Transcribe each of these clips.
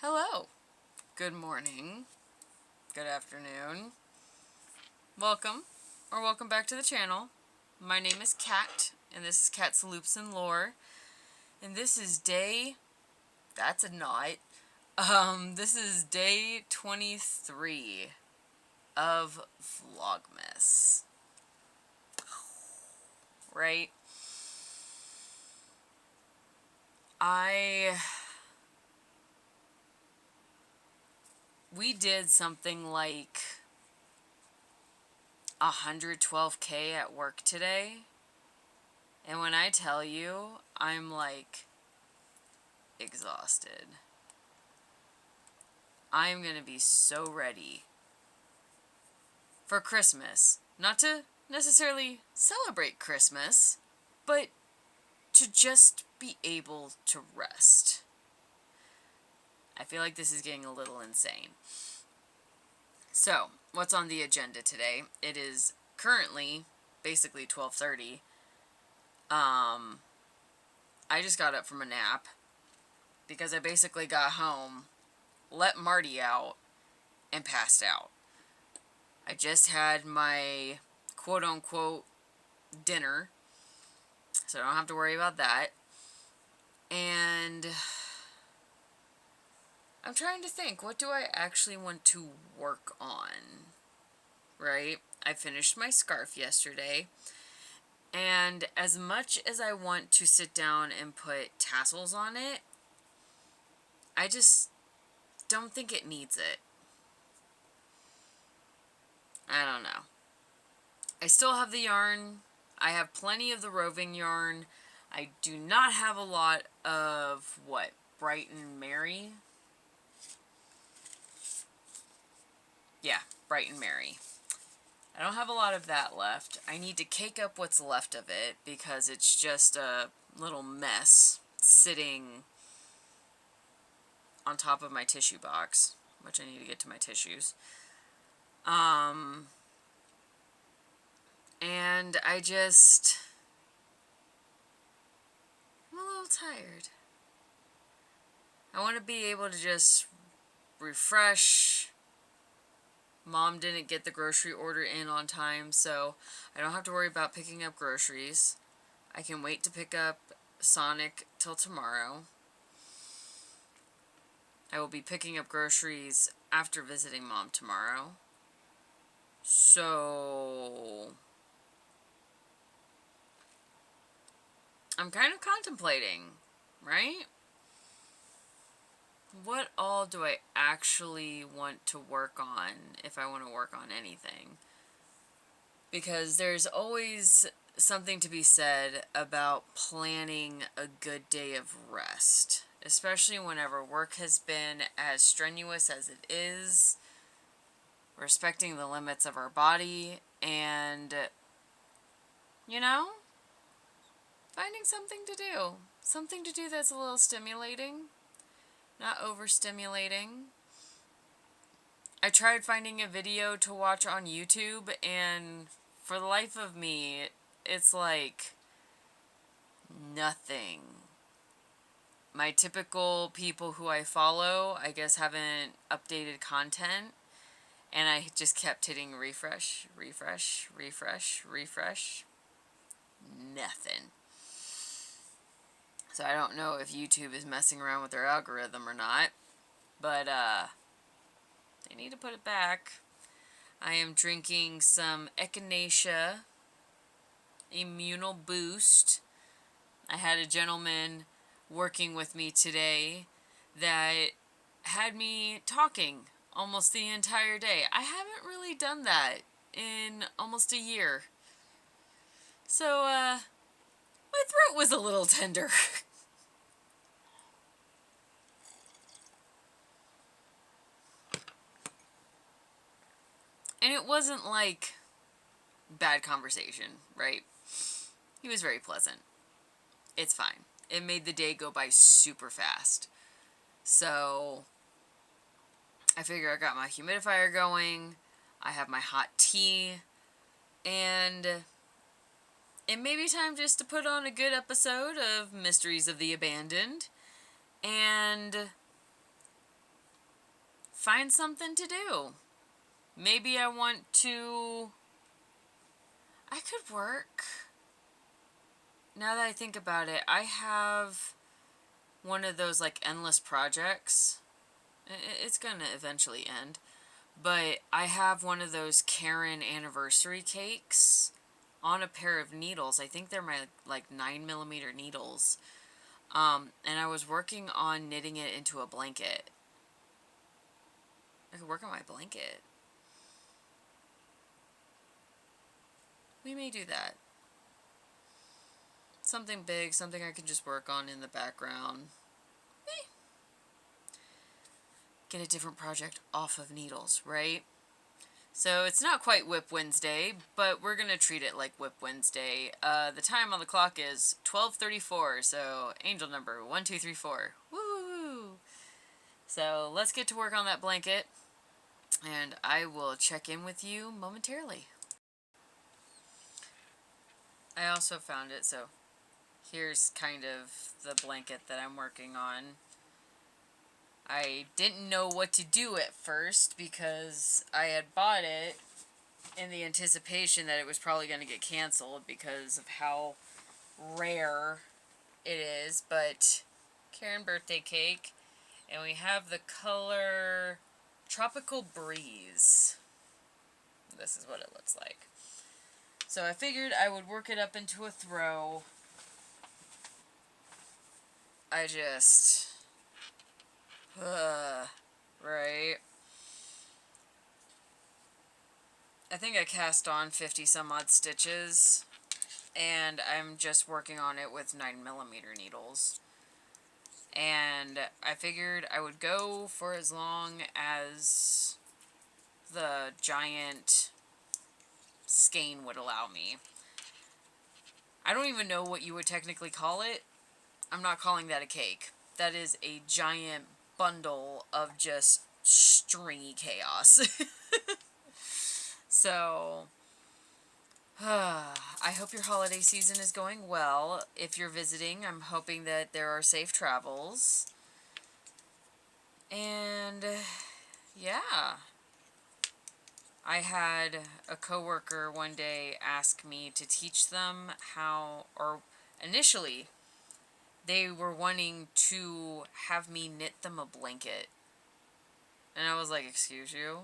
Hello, good morning, good afternoon, welcome or welcome back to the channel. My name is Kat, and this is Kat's Loops and Lore, and this is that's a knot, this is day 23 of Vlogmas, right? We did something like 112K at work today. And when I tell you, I'm like exhausted. I'm gonna be so ready for Christmas. Not to necessarily celebrate Christmas, but to just be able to rest. I feel like this is getting a little insane. So, what's on the agenda today? It is currently basically 12:30. I just got up from a nap because I basically got home, let Marty out, and passed out. I just had my quote-unquote dinner, so I don't have to worry about that. And I'm trying to think, what do I actually want to work on, right? I finished my scarf yesterday, and as much as I want to sit down and put tassels on it, I just don't think it needs it. I don't know. I still have the yarn. I have plenty of the roving yarn. I do not have a lot of, Bright and Merry? Yeah, Bright and Merry. I don't have a lot of that left. I need to cake up what's left of it because it's just a little mess sitting on top of my tissue box, which I need to get to my tissues. And I'm a little tired. I want to be able to just refresh. Mom didn't get the grocery order in on time, so I don't have to worry about picking up groceries. I can wait to pick up Sonic till tomorrow. I will be picking up groceries after visiting Mom tomorrow. So I'm kind of contemplating, right? What all do I actually want to work on if I want to work on anything? Because there's always something to be said about planning a good day of rest, especially whenever work has been as strenuous as it is, respecting the limits of our body, and, finding something to do. Something to do that's a little stimulating, not overstimulating. I tried finding a video to watch on YouTube, and for the life of me, it's like nothing. My typical people who I follow, I guess, haven't updated content, and I just kept hitting refresh, refresh, refresh, refresh. Nothing. So I don't know if YouTube is messing around with their algorithm or not, but they need to put it back. I am drinking some Echinacea Immunal Boost. I had a gentleman working with me today that had me talking almost the entire day. I haven't really done that in almost a year. So, my throat was a little tender. And it wasn't like bad conversation, right? He was very pleasant. It's fine. It made the day go by super fast. So, I figure I got my humidifier going, I have my hot tea, and it may be time just to put on a good episode of Mysteries of the Abandoned, and find something to do. Maybe I could work. Now that I think about it, I have one of those like endless projects. It's gonna eventually end. But I have one of those Caron Anniversary Cakes on a pair of needles. I think they're my like 9mm needles. And I was working on knitting it into a blanket. I could work on my blanket. We may do that. Something big, something I can just work on in the background. Get a different project off of needles, right? So it's not quite Whip Wednesday, but we're going to treat it like Whip Wednesday. The time on the clock is 12:34, so angel number 1234. Woo! So let's get to work on that blanket, and I will check in with you momentarily. I also found it, so here's kind of the blanket that I'm working on. I didn't know what to do at first because I had bought it in the anticipation that it was probably going to get canceled because of how rare it is. But Caron birthday cake, and we have the color Tropical Breeze. This is what it looks like. So I figured I would work it up into a throw. Right? I think I cast on 50 some odd stitches, and I'm just working on it with 9mm needles. And I figured I would go for as long as the giant skein would allow me. I don't even know what you would technically call it. I'm not calling that a cake. That is a giant bundle of just stringy chaos. So, I hope your holiday season is going well. If you're visiting, I'm hoping that there are safe travels. And, yeah. I had a coworker one day ask me to teach them how, or initially, they were wanting to have me knit them a blanket. And I was like, excuse you?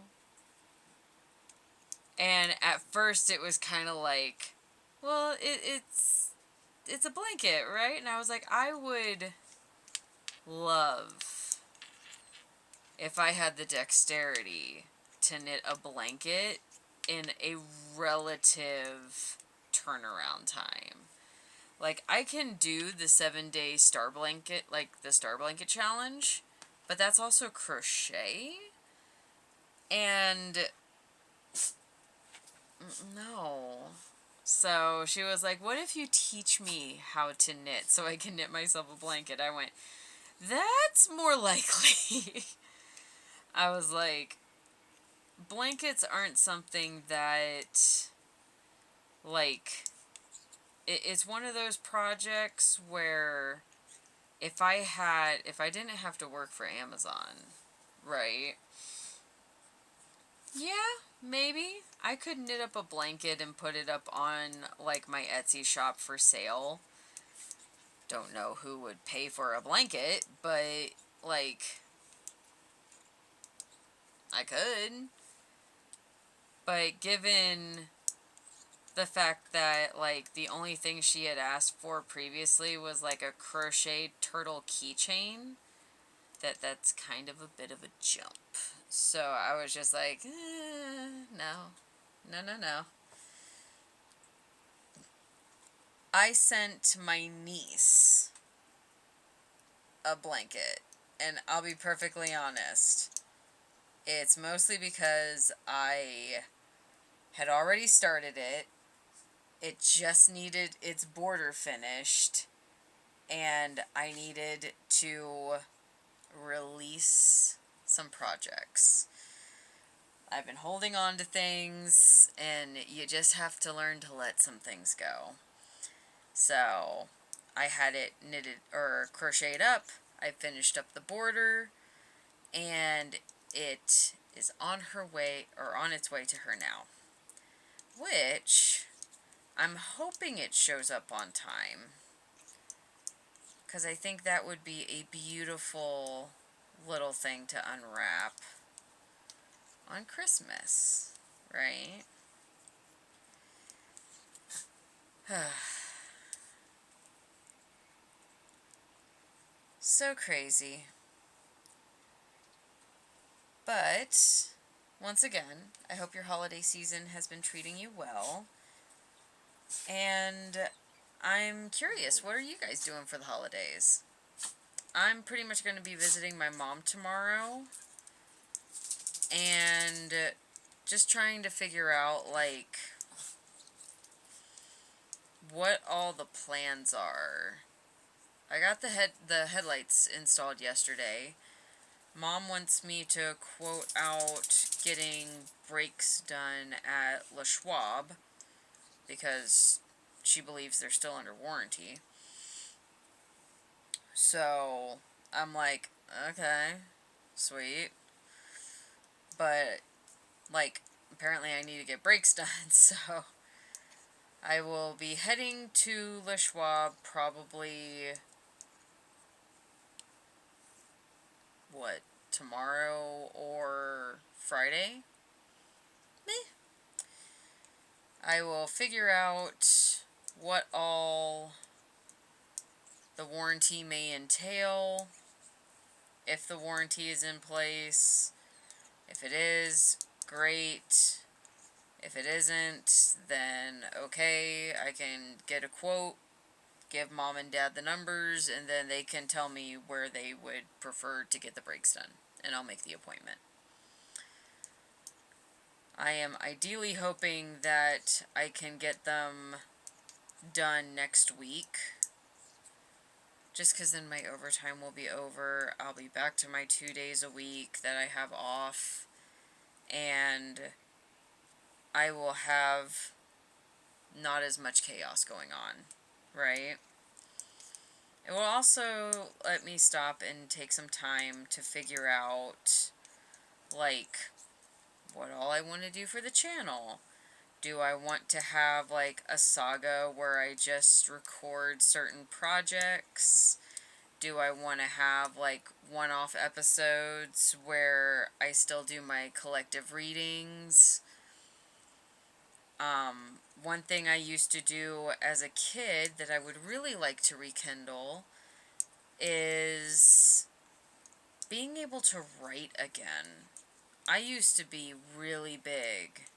And at first it was kind of like, well, it's a blanket, right? And I was like, I would love if I had the dexterity to knit a blanket in a relative turnaround time. Like, I can do the 7-day star blanket, like the star blanket challenge, but that's also crochet. And no. So she was like, what if you teach me how to knit so I can knit myself a blanket? I went, that's more likely. I was like, blankets aren't something that, like, it's one of those projects where if I didn't have to work for Amazon, right? Yeah, maybe. I could knit up a blanket and put it up on, like, my Etsy shop for sale. Don't know who would pay for a blanket, but, like, I could. But given the fact that, like, the only thing she had asked for previously was, like, a crochet turtle keychain, that's kind of a bit of a jump. So I was just like, no. No. I sent my niece a blanket, and I'll be perfectly honest. It's mostly because I had already started it. It just needed its border finished, and I needed to release some projects. I've been holding on to things, and you just have to learn to let some things go. So, I had it knitted or crocheted up. I finished up the border, and it is on its way to her now. Which, I'm hoping it shows up on time. Because I think that would be a beautiful little thing to unwrap on Christmas, right? So crazy. But, once again, I hope your holiday season has been treating you well. And I'm curious, what are you guys doing for the holidays? I'm pretty much going to be visiting my mom tomorrow. And just trying to figure out, like, what all the plans are. I got the headlights installed yesterday. Mom wants me to quote out getting brakes done at La Schwab because she believes they're still under warranty. So I'm like, okay, sweet. But, like, apparently I need to get brakes done, so I will be heading to La Schwab probably, tomorrow or Friday? Meh. I will figure out what all the warranty may entail, if the warranty is in place. If it is, great. If it isn't, then okay, I can get a quote, give mom and dad the numbers, and then they can tell me where they would prefer to get the brakes done, and I'll make the appointment. I am ideally hoping that I can get them done next week, just because then my overtime will be over. I'll be back to my 2 days a week that I have off, and I will have not as much chaos going on, right? It will also let me stop and take some time to figure out, like, what all I want to do for the channel. Do I want to have, like, a saga where I just record certain projects? Do I want to have, like, one-off episodes where I still do my collective readings? One thing I used to do as a kid that I would really like to rekindle is being able to write again. I used to be really big,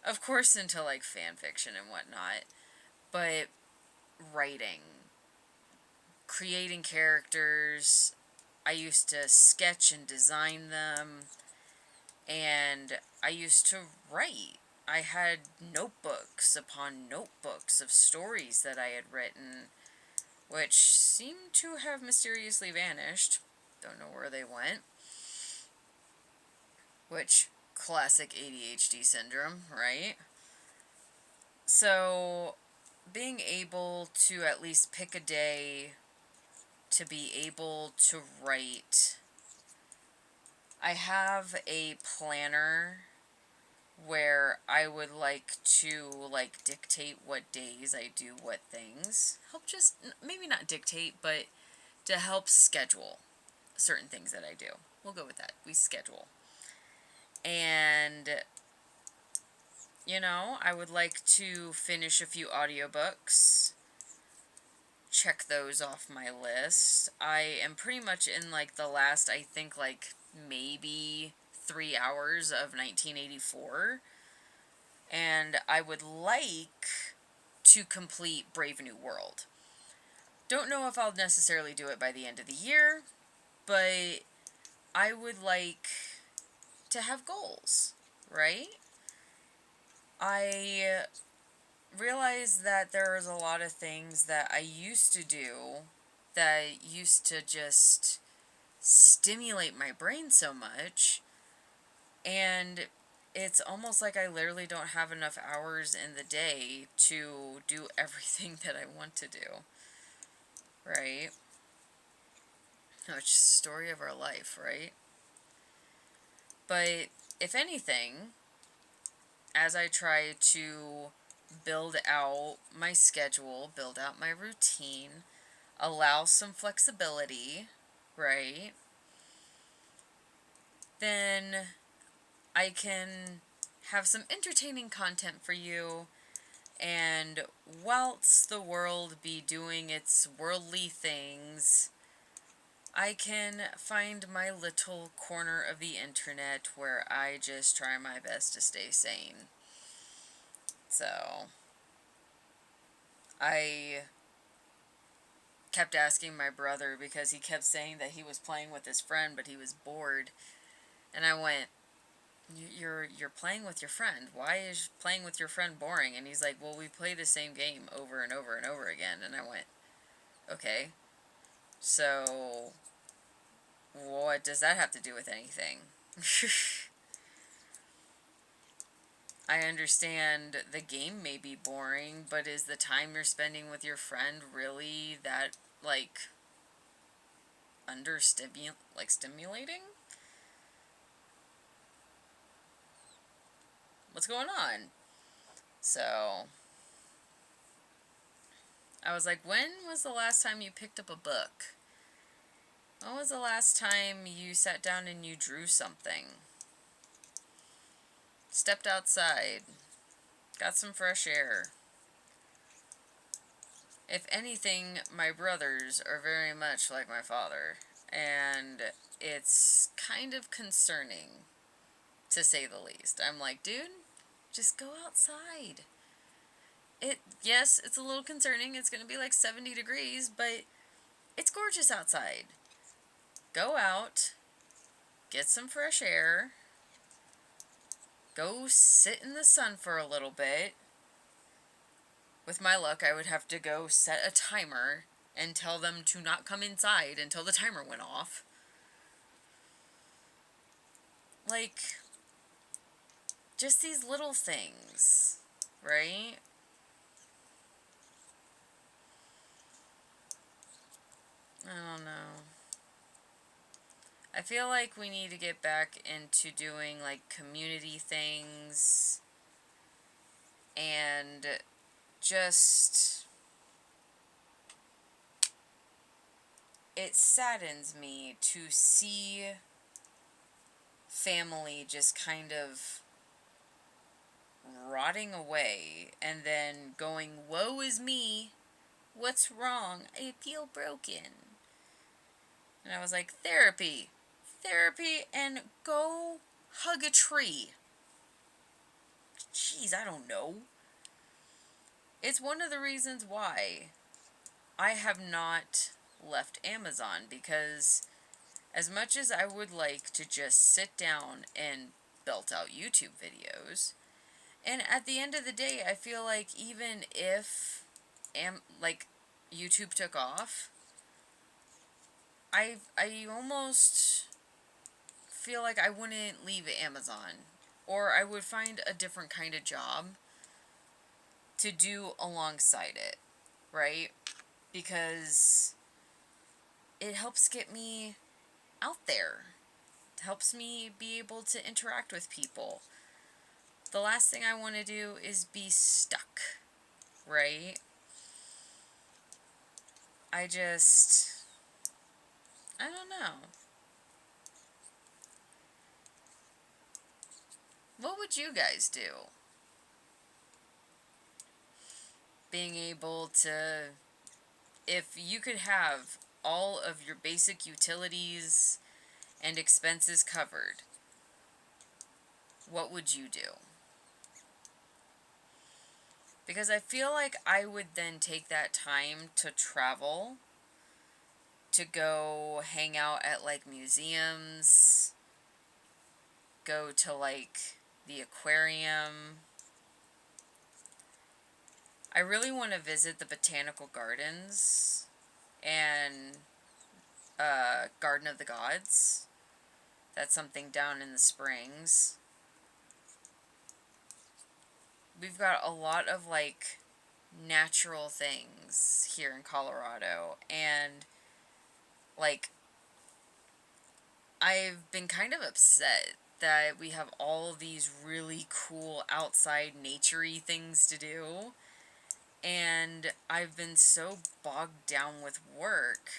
of course, into, like, fan fiction and whatnot, but writing, creating characters. I used to sketch and design them, and I used to write. I had notebooks upon notebooks of stories that I had written, which seem to have mysteriously vanished. Don't know where they went. Which, classic ADHD syndrome, right? So, being able to at least pick a day to be able to write. I have a planner where I would like to, like, dictate what days I do what things. Maybe not dictate, but to help schedule certain things that I do. We'll go with that. We schedule. And, I would like to finish a few audiobooks. Check those off my list. I am pretty much in, like, the last, I think, like, maybe 3 hours of 1984. And I would like to complete Brave New World. Don't know if I'll necessarily do it by the end of the year, but I would like to have goals, right? I realize that there's a lot of things that I used to do that used to just stimulate my brain so much, and it's almost like I literally don't have enough hours in the day to do everything that I want to do, right? Which is the story of our life, right? But if anything, as I try to build out my schedule, build out my routine, allow some flexibility, right? Then I can have some entertaining content for you, and whilst the world be doing its worldly things, I can find my little corner of the internet where I just try my best to stay sane. So, I kept asking my brother because he kept saying that he was playing with his friend, but he was bored. And I went, You're playing with your friend. Why is playing with your friend boring?" And he's like, "Well, we play the same game over and over and over again." And I went, "Okay, so what does that have to do with anything?" I understand the game may be boring, but is the time you're spending with your friend really that, like, stimulating? What's going on? So, I was like, when was the last time you picked up a book? When was the last time you sat down and you drew something? Stepped outside? Got some fresh air? If anything, my brothers are very much like my father, and it's kind of concerning, to say the least. I'm like, dude, just go outside. Yes, it's a little concerning. It's going to be like 70 degrees, but it's gorgeous outside. Go out, get some fresh air, go sit in the sun for a little bit. With my luck, I would have to go set a timer and tell them to not come inside until the timer went off. Like, just these little things, right? I don't know. I feel like we need to get back into doing, like, community things and just... It saddens me to see family just kind of rotting away and then going, "Woe is me. What's wrong? I feel broken." And I was like, therapy. Therapy, and go hug a tree. Jeez, I don't know. It's one of the reasons why I have not left Amazon, because as much as I would like to just sit down and belt out YouTube videos, and at the end of the day, I feel like even if YouTube took off, I almost feel like I wouldn't leave Amazon, or I would find a different kind of job to do alongside it, right? Because it helps get me out there. It helps me be able to interact with people. The last thing I want to do is be stuck, right? I don't know. What would you guys do? Being able to, if you could have all of your basic utilities and expenses covered, what would you do? Because I feel like I would then take that time to travel, to go hang out at, like, museums, go to, like, the aquarium. I really want to visit the botanical gardens and Garden of the Gods. That's something down in the Springs. We've got a lot of, like, natural things here in Colorado, and, like, I've been kind of upset that we have all these really cool outside naturey things to do. And I've been so bogged down with work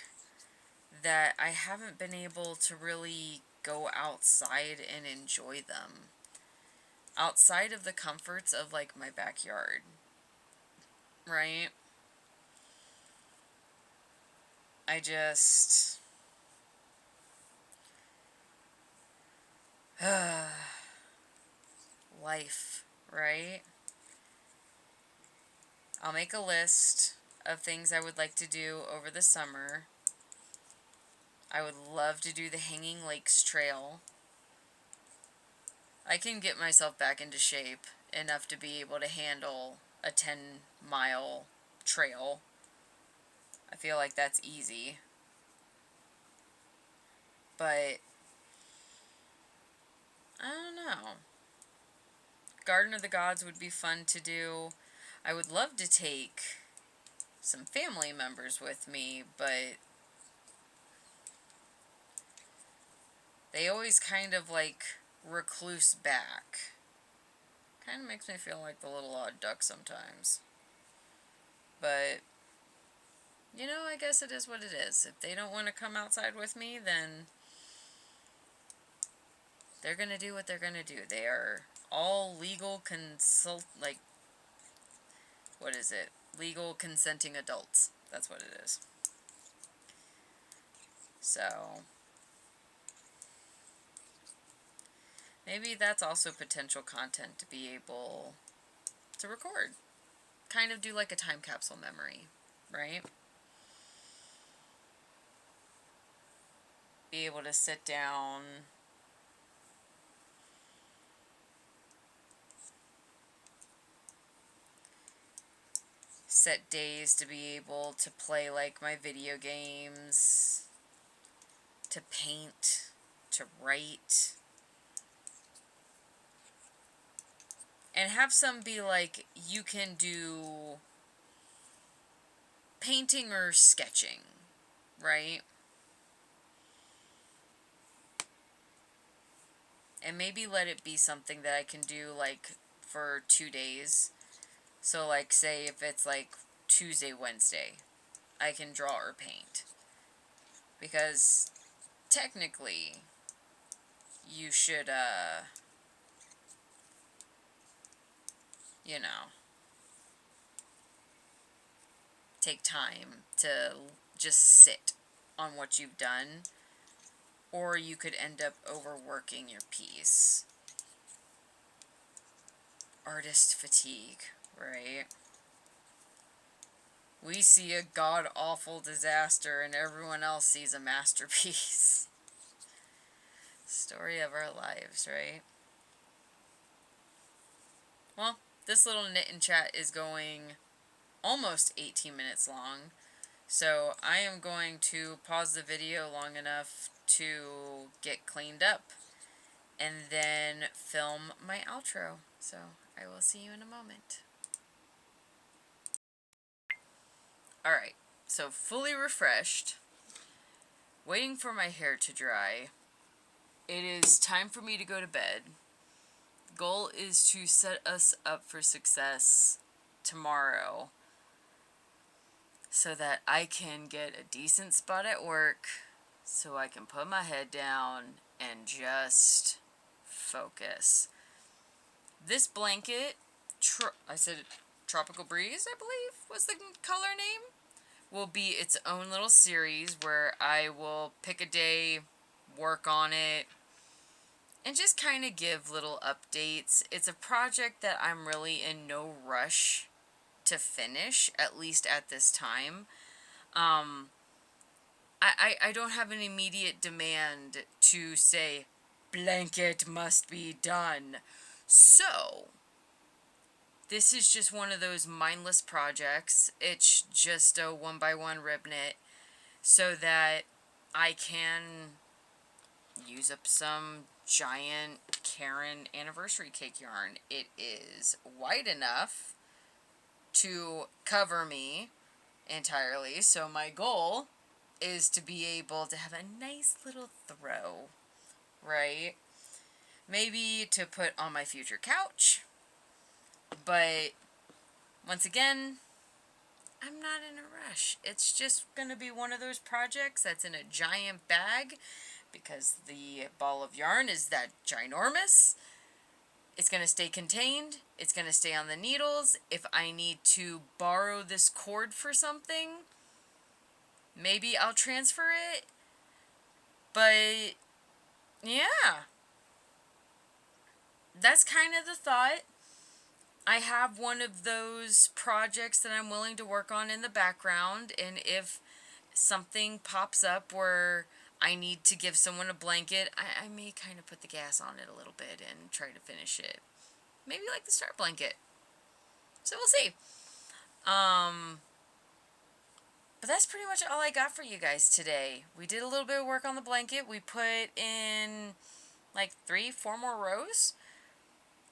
that I haven't been able to really go outside and enjoy them. Outside of the comforts of, like, my backyard. Right? I just... life, right? I'll make a list of things I would like to do over the summer. I would love to do the Hanging Lakes Trail. I can get myself back into shape enough to be able to handle a 10-mile trail. I feel like that's easy. But I don't know. Garden of the Gods would be fun to do. I would love to take some family members with me, but they always kind of, like, recluse back. Kind of makes me feel like the little odd duck sometimes. But, you know, I guess it is what it is. If they don't want to come outside with me, then they're going to do what they're going to do. They are all legal what is it? Legal consenting adults. That's what it is. So, maybe that's also potential content to be able to record. Kind of do like a time capsule memory, right? Be able to sit down, set days to be able to play, like, my video games, to paint, to write, and have some be like, you can do painting or sketching, right? And maybe let it be something that I can do, like, for 2 days. So, like, say if it's, like, Tuesday, Wednesday, I can draw or paint. Because, technically, you should, you know, take time to just sit on what you've done. Or you could end up overworking your piece. Artist fatigue, right? We see a god-awful disaster and everyone else sees a masterpiece. Story of our lives, right? Well, this little knit and chat is going almost 18 minutes long. So I am going to pause the video long enough to get cleaned up and then film my outro. So I will see you in a moment. Alright, so fully refreshed, waiting for my hair to dry. It is time for me to go to bed. The goal is to set us up for success tomorrow so that I can get a decent spot at work, so I can put my head down and just focus. This blanket, I said Tropical Breeze, I believe was the color name, will be its own little series where I will pick a day, work on it, and just kind of give little updates. It's a project that I'm really in no rush to finish, at least at this time. I don't have an immediate demand to say, blanket must be done. So, this is just one of those mindless projects. It's just a 1x1 rib knit so that I can use up some giant Caron Anniversary Cake yarn. It is wide enough to cover me entirely, so my goal is to be able to have a nice little throw, right? maybe to put on my future couch. But once again, I'm not in a rush. It's just going to be one of those projects that's in a giant bag because the ball of yarn is that ginormous. It's going to stay contained. It's going to stay on the needles. If I need to borrow this cord for something, maybe I'll transfer it. But yeah, that's kind of the thought. I have one of those projects that I'm willing to work on in the background, and if something pops up where I need to give someone a blanket, I may kind of put the gas on it a little bit and try to finish it. Maybe like the start blanket. So we'll see. But that's pretty much all I got for you guys today. We did a little bit of work on the blanket. We put in like 3-4 more rows.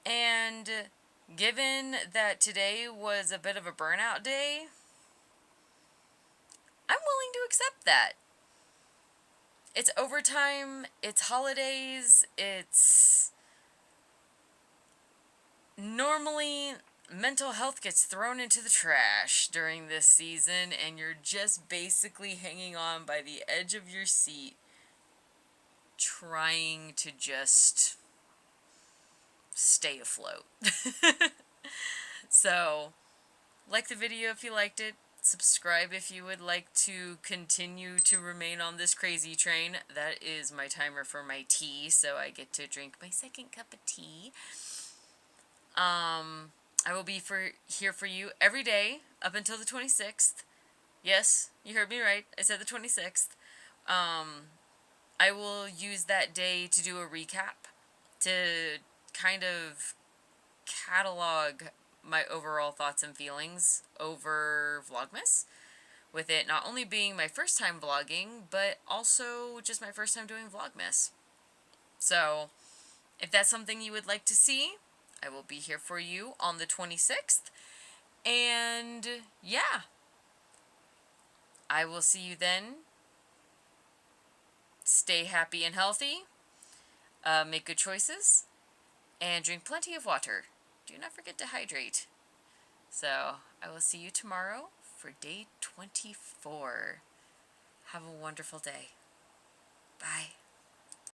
And given that today was a bit of a burnout day, I'm willing to accept that. It's overtime, it's holidays, it's... Normally, mental health gets thrown into the trash during this season, and you're just basically hanging on by the edge of your seat, trying to just stay afloat. So, like the video if you liked it. Subscribe if you would like to continue to remain on this crazy train. That is my timer for my tea, so I get to drink my second cup of tea. I will be here for you every day up until the 26th. Yes, you heard me right. I said the 26th. I will use that day to do a recap, to kind of catalog my overall thoughts and feelings over Vlogmas, with it not only being my first time vlogging, but also just my first time doing Vlogmas. So, if that's something you would like to see, I will be here for you on the 26th. And yeah, I will see you then. Stay happy and healthy. Make good choices. And drink plenty of water. Do not forget to hydrate. So, I will see you tomorrow for day 24. Have a wonderful day. Bye.